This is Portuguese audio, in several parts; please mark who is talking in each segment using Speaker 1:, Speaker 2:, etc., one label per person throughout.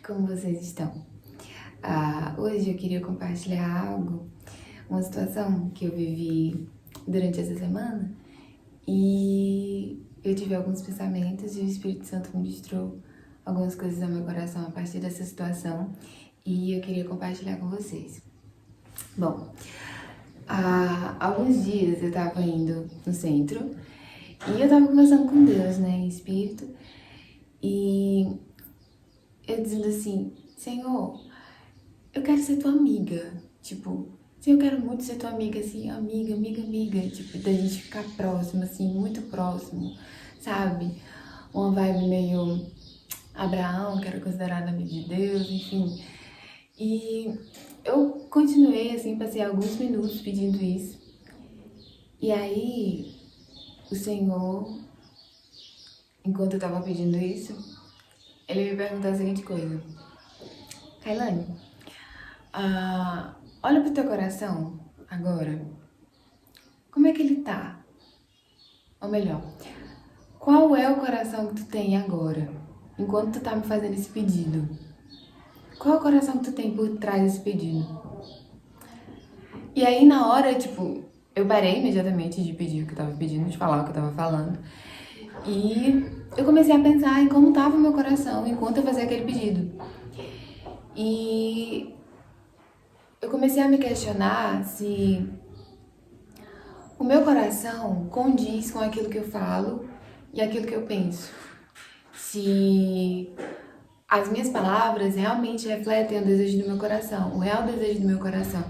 Speaker 1: como vocês estão? Hoje eu queria compartilhar uma situação que eu vivi durante essa semana e eu tive alguns pensamentos e o Espírito Santo me mostrou algumas coisas no meu coração a partir dessa situação e eu queria compartilhar com vocês. Bom, há alguns dias eu tava indo no centro e eu tava conversando com Deus, né, em espírito, e eu dizendo assim: Senhor, eu quero ser tua amiga. Tipo, eu quero muito ser tua amiga, assim, amiga, amiga, amiga. Tipo, da gente ficar próximo, assim, muito próximo, sabe? Uma vibe meio Abraão, que era considerado amigo de Deus, enfim. E eu continuei, assim, passei alguns minutos pedindo isso. E aí, o Senhor, enquanto eu tava pedindo isso, ele me perguntou a seguinte coisa: Kailane, olha pro teu coração agora. Como é que ele tá? Ou melhor, qual é o coração que tu tem agora, enquanto tu tá me fazendo esse pedido? Qual é o coração que tu tem por trás desse pedido? E aí, na hora, tipo, eu parei imediatamente de pedir o que eu tava pedindo, de falar o que eu tava falando. E eu comecei a pensar em como tava o meu coração enquanto eu fazia aquele pedido. E eu comecei a me questionar se o meu coração condiz com aquilo que eu falo e aquilo que eu penso. Se as minhas palavras realmente refletem o desejo do meu coração, o real desejo do meu coração.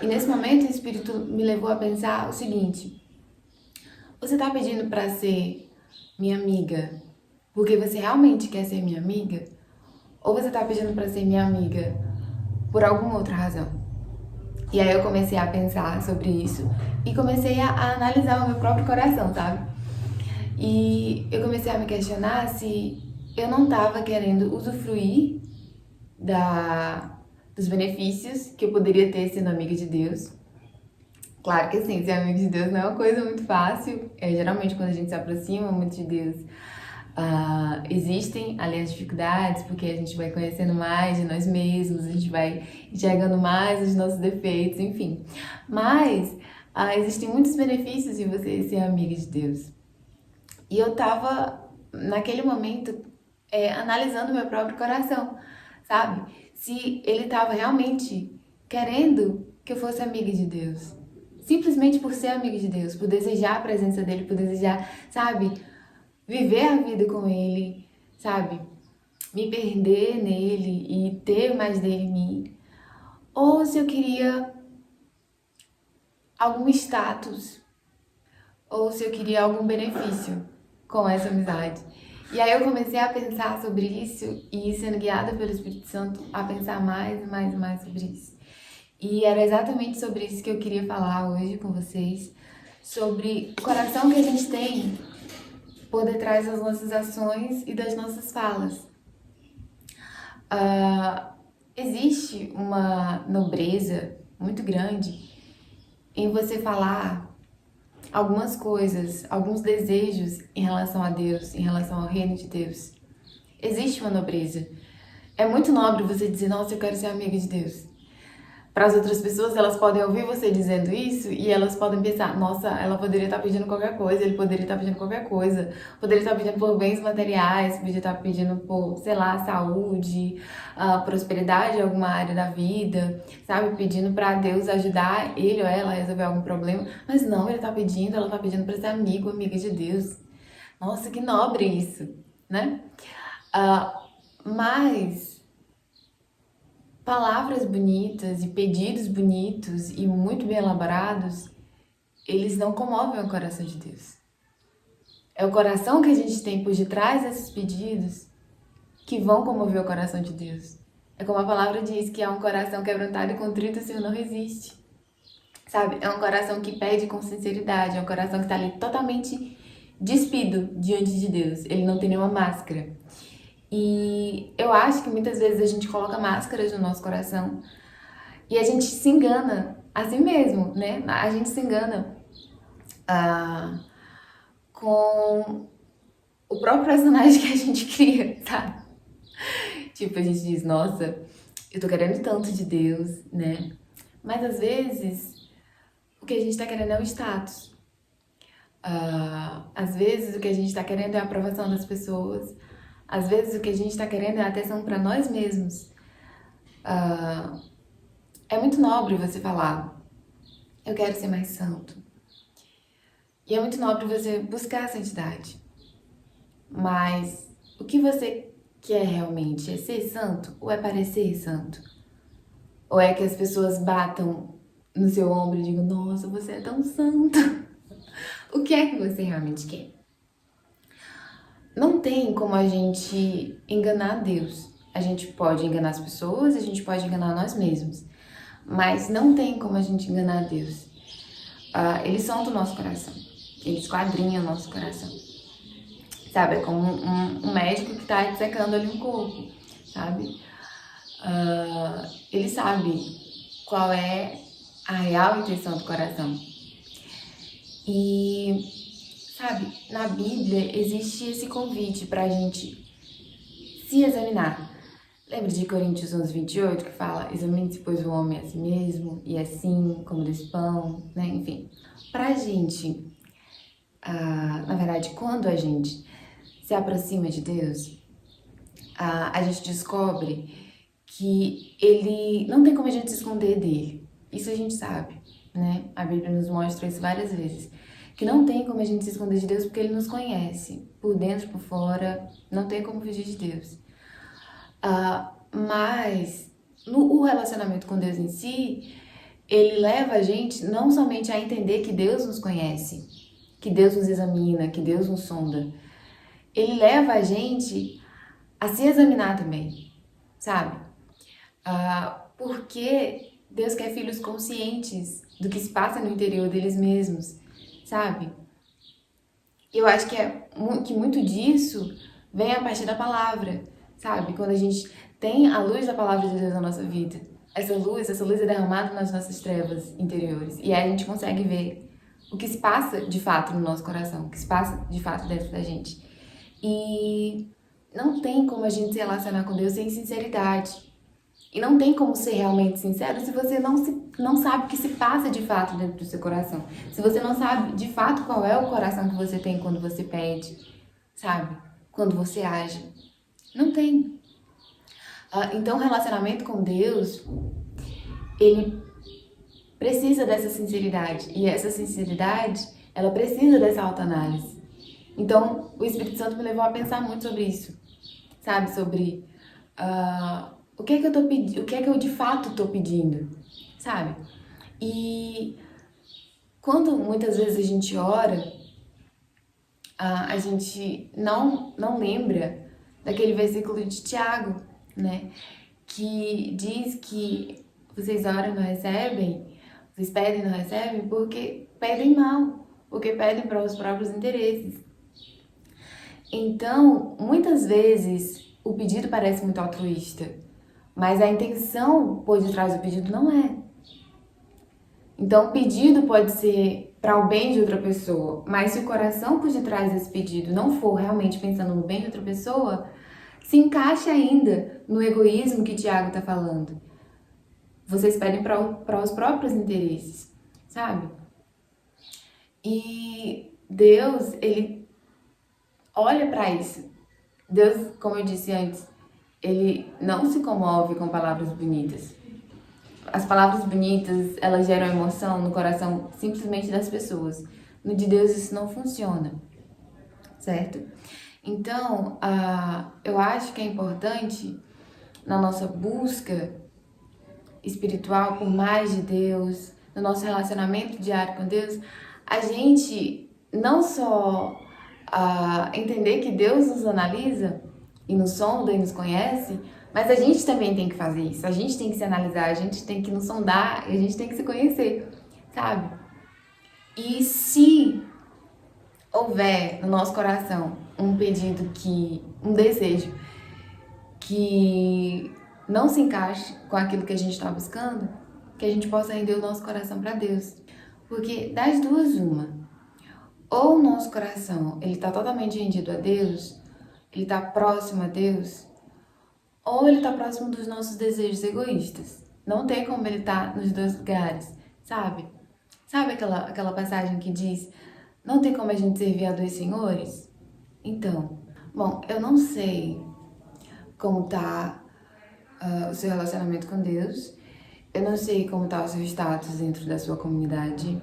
Speaker 1: E nesse momento o Espírito me levou a pensar o seguinte: você tá pedindo pra ser minha amiga porque você realmente quer ser minha amiga? Ou você tá pedindo pra ser minha amiga por alguma outra razão? E aí eu comecei a pensar sobre isso e comecei a analisar o meu próprio coração, sabe? E eu comecei a me questionar se eu não tava querendo usufruir dos benefícios que eu poderia ter sendo amiga de Deus. Claro que assim, ser amigo de Deus não é uma coisa muito fácil. Geralmente quando a gente se aproxima muito de Deus, existem ali as dificuldades, porque a gente vai conhecendo mais de nós mesmos, a gente vai enxergando mais os nossos defeitos, enfim. Mas existem muitos benefícios em você ser amiga de Deus. E eu tava, naquele momento, analisando meu próprio coração, sabe? Se ele tava realmente querendo que eu fosse amiga de Deus. Simplesmente por ser amiga de Deus, por desejar a presença dele, por desejar, sabe? Viver a vida com ele, sabe? Me perder nele e ter mais dele em mim. Ou se eu queria algum status, ou se eu queria algum benefício com essa amizade. E aí eu comecei a pensar sobre isso e sendo guiada pelo Espírito Santo a pensar mais e mais e mais sobre isso. E era exatamente sobre isso que eu queria falar hoje com vocês, sobre o coração que a gente tem por detrás das nossas ações e das nossas falas. Existe uma nobreza muito grande em você falar algumas coisas, alguns desejos em relação a Deus, em relação ao reino de Deus. Existe uma nobreza. É muito nobre você dizer: nossa, eu quero ser amiga de Deus. Para as outras pessoas, elas podem ouvir você dizendo isso e elas podem pensar: nossa, ela poderia estar pedindo qualquer coisa, ele poderia estar pedindo qualquer coisa, poderia estar pedindo por bens materiais, poderia estar pedindo por, sei lá, saúde, prosperidade em alguma área da vida, sabe? Pedindo para Deus ajudar ele ou ela a resolver algum problema. Mas não, ela está pedindo para ser amigo, amiga de Deus. Nossa, que nobre isso, né? Mas palavras bonitas e pedidos bonitos e muito bem elaborados, eles não comovem o coração de Deus. É o coração que a gente tem por detrás desses pedidos que vão comover o coração de Deus. É como a palavra diz, que é um coração quebrantado e contrito, o Senhor não resiste. Sabe? É um coração que pede com sinceridade, é um coração que está ali totalmente despido diante de Deus. Ele não tem nenhuma máscara. E eu acho que muitas vezes a gente coloca máscaras no nosso coração e a gente se engana a si mesmo, né? A gente se engana com o próprio personagem que a gente cria, sabe? Tipo, a gente diz, nossa, eu tô querendo tanto de Deus, né? Mas às vezes, o que a gente tá querendo é o status. Às vezes, o que a gente tá querendo é a aprovação das pessoas. Às vezes, o que a gente tá querendo é a atenção pra nós mesmos. É muito nobre você falar, eu quero ser mais santo. E é muito nobre você buscar a santidade. Mas o que você quer realmente? É ser santo ou é parecer santo? Ou é que as pessoas batam no seu ombro e digam, nossa, você é tão santo? O que é que você realmente quer? Não tem como a gente enganar Deus. A gente pode enganar as pessoas, a gente pode enganar nós mesmos. Mas não tem como a gente enganar Deus. Eles são do nosso coração. Eles esquadrinham o nosso coração. Sabe? É como um médico que tá dissecando ali um corpo, sabe? Ele sabe qual é a real intenção do coração. E, sabe, na Bíblia existe esse convite pra gente se examinar. Lembra de Coríntios 11:28 que fala, examine-se pois o homem a si mesmo, e assim como desse pão, né? Enfim, pra gente, na verdade, quando a gente se aproxima de Deus, a gente descobre que ele não tem como a gente se esconder dele. Isso a gente sabe, né? A Bíblia nos mostra isso várias vezes. Que não tem como a gente se esconder de Deus porque ele nos conhece, por dentro, por fora, não tem como fugir de Deus. Mas o relacionamento com Deus em si, ele leva a gente não somente a entender que Deus nos conhece, que Deus nos examina, que Deus nos sonda. Ele leva a gente a se examinar também, sabe? Porque Deus quer filhos conscientes do que se passa no interior deles mesmos, sabe? Eu acho que muito disso vem a partir da palavra, sabe? Quando a gente tem a luz da palavra de Deus na nossa vida, essa luz é derramada nas nossas trevas interiores. E aí a gente consegue ver o que se passa de fato no nosso coração, o que se passa de fato dentro da gente. E não tem como a gente se relacionar com Deus sem sinceridade. E não tem como ser realmente sincero se você não sabe o que se passa de fato dentro do seu coração. Se você não sabe de fato qual é o coração que você tem quando você pede, sabe? Quando você age. Não tem. Então, o relacionamento com Deus, ele precisa dessa sinceridade. E essa sinceridade, ela precisa dessa autoanálise. Então, o Espírito Santo me levou a pensar muito sobre isso, sabe? Sobre o que é que eu tô pedindo, o que é que eu de fato tô pedindo, sabe? E quando muitas vezes a gente ora, a gente não lembra daquele versículo de Tiago, né? Que diz que vocês oram e não recebem, vocês pedem e não recebem porque pedem mal, porque pedem para os próprios interesses. Então, muitas vezes, o pedido parece muito altruísta, mas a intenção por detrás do pedido não é. Então, o pedido pode ser para o bem de outra pessoa, mas se o coração por detrás desse pedido não for realmente pensando no bem de outra pessoa, se encaixa ainda no egoísmo que Tiago está falando. Vocês pedem para os próprios interesses, sabe? E Deus, ele olha para isso. Deus, como eu disse antes, ele não se comove com palavras bonitas. As palavras bonitas, elas geram emoção no coração simplesmente das pessoas. No de Deus isso não funciona, certo? Então, eu acho que é importante na nossa busca espiritual por mais de Deus, no nosso relacionamento diário com Deus, a gente não só entender que Deus nos analisa e nos sonda e nos conhece, mas a gente também tem que fazer isso. A gente tem que se analisar, a gente tem que nos sondar, a gente tem que se conhecer, sabe? E se houver no nosso coração um pedido um desejo que não se encaixe com aquilo que a gente está buscando, que a gente possa render o nosso coração para Deus. Porque das duas, uma. Ou o nosso coração, ele está totalmente rendido a Deus, ele está próximo a Deus, ou ele tá próximo dos nossos desejos egoístas. Não tem como ele estar nos dois lugares, sabe? Sabe aquela passagem que diz: não tem como a gente servir a dois senhores? Então, bom, eu não sei como tá o seu relacionamento com Deus, eu não sei como tá o seu status dentro da sua comunidade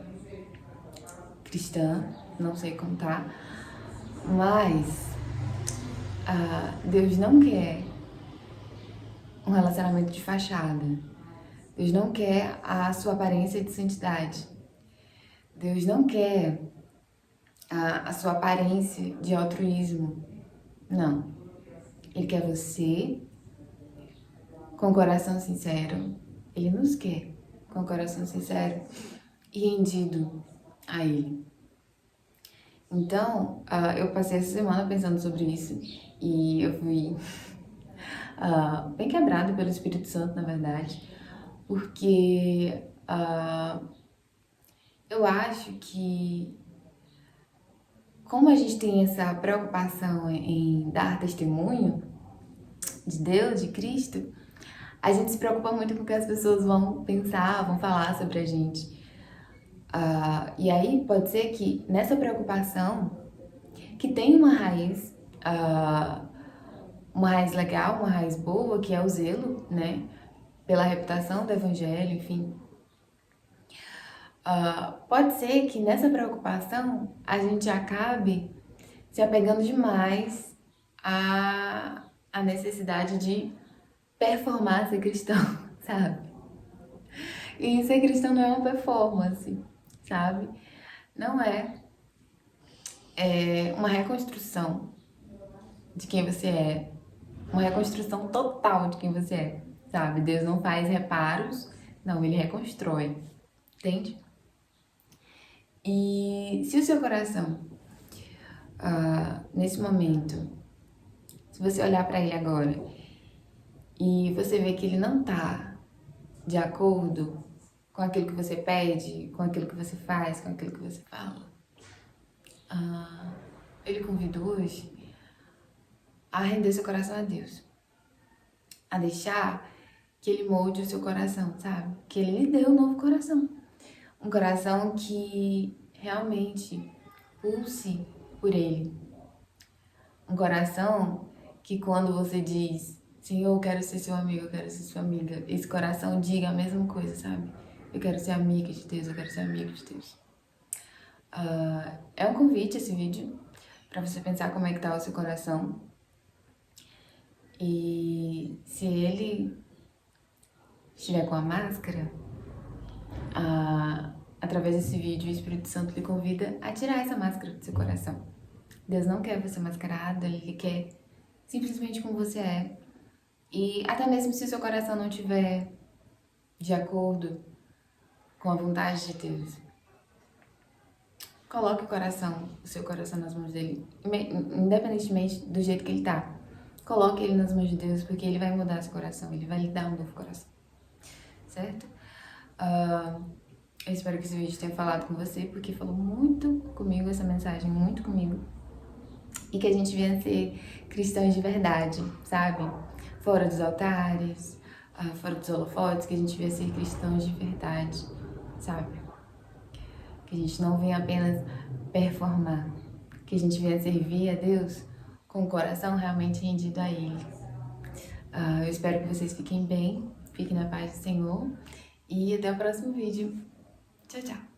Speaker 1: cristã, não sei como tá, mas Deus não quer um relacionamento de fachada. Deus não quer a sua aparência de santidade. Deus não quer a sua aparência de altruísmo. Não. Ele quer você com coração sincero. Ele nos quer com coração sincero e rendido a Ele. Então, eu passei essa semana pensando sobre isso e eu fui bem quebrado pelo Espírito Santo, na verdade, porque eu acho que, como a gente tem essa preocupação em dar testemunho de Deus, de Cristo, a gente se preocupa muito com o que as pessoas vão pensar, vão falar sobre a gente. E aí pode ser que nessa preocupação, que tem uma raiz legal, uma raiz boa, que é o zelo, né? Pela reputação do evangelho, enfim. Pode ser que nessa preocupação a gente acabe se apegando demais à necessidade de performar ser cristão, sabe? E ser cristão não é uma performance, sabe? Não é. É uma reconstrução de quem você é. Uma reconstrução total de quem você é, sabe? Deus não faz reparos, não, Ele reconstrói, entende? E se o seu coração, nesse momento, se você olhar para ele agora e você ver que ele não tá de acordo com aquilo que você pede, com aquilo que você faz, com aquilo que você fala, ele convida hoje a render seu coração a Deus, a deixar que Ele molde o seu coração, sabe? Que Ele lhe dê um novo coração, um coração que realmente pulse por Ele, um coração que quando você diz: Senhor, eu quero ser seu amigo, eu quero ser sua amiga, esse coração diga a mesma coisa, sabe? Eu quero ser amiga de Deus, eu quero ser amigo de Deus. É um convite esse vídeo para você pensar como é que tá o seu coração. E se ele estiver com a máscara, através desse vídeo o Espírito Santo lhe convida a tirar essa máscara do seu coração. Deus não quer você mascarado, Ele quer simplesmente como você é. E até mesmo se o seu coração não estiver de acordo com a vontade de Deus, coloque o seu coração nas mãos dele, independentemente do jeito que ele tá. Coloque ele nas mãos de Deus, porque ele vai mudar seu coração, ele vai lhe dar um novo coração, certo? Eu espero que esse vídeo tenha falado com você, porque falou muito comigo, essa mensagem, muito comigo. E que a gente venha ser cristãos de verdade, sabe? Fora dos altares, fora dos holofotes, que a gente venha ser cristãos de verdade, sabe? Que a gente não venha apenas performar, que a gente venha servir a Deus com o coração realmente rendido a Ele. Eu espero que vocês fiquem bem, fiquem na paz do Senhor e até o próximo vídeo. Tchau, tchau!